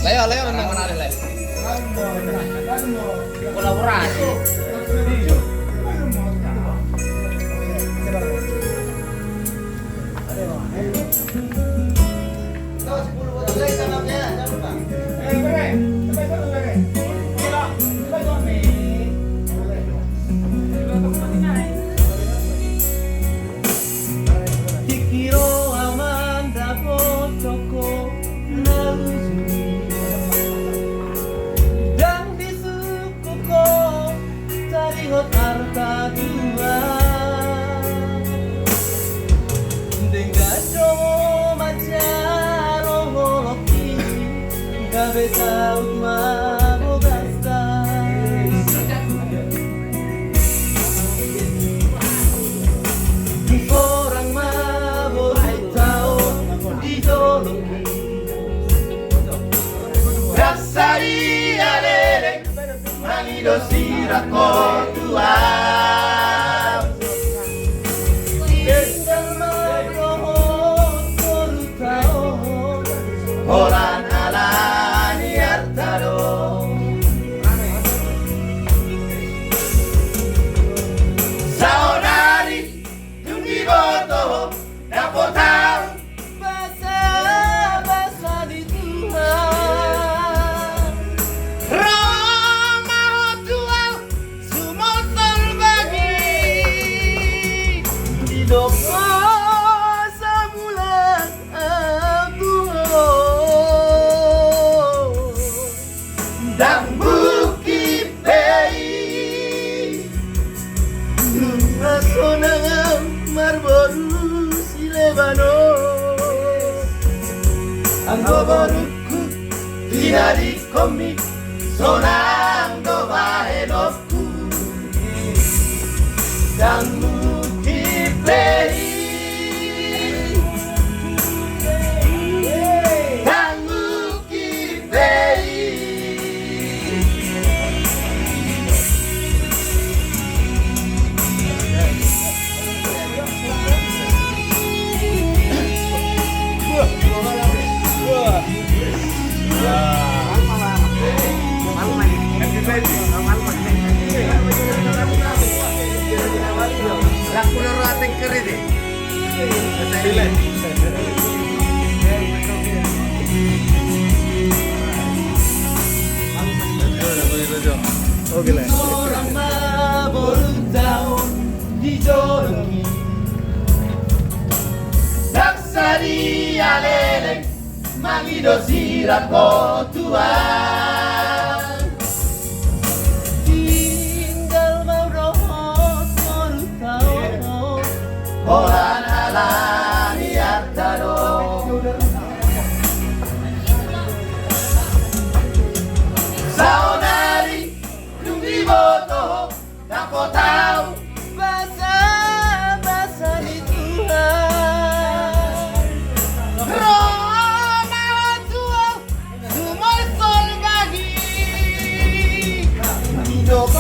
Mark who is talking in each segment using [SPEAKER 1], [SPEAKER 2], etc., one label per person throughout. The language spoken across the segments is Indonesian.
[SPEAKER 1] Leo menang kenali Leo. Kolaborasi.
[SPEAKER 2] Saut mabogasta orang mabot taon di Dolomi Rassari alele Manido sira kotua Tinggal mabrohot koru taon Orang Anggoboruku Dinari komi Sonando baeloku Dan mukipei Dan mukipei Laku loro ateng kere deh. Oke lah. Orang mabur tahun di Dolomi. Daksari alele Magido sira kotua. Orang alani artaro Saudari Nunggi boto Dapo tahu Bahasa di Tuhan Roma tua Sumol sol bagi Hidup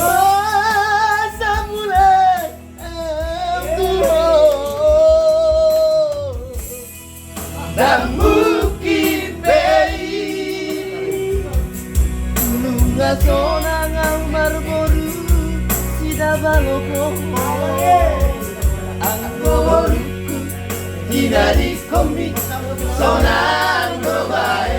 [SPEAKER 2] dan mukipei Nunga sonangang marboru Sida baloko Anggoboruku Tidak dikomik Sonang dobae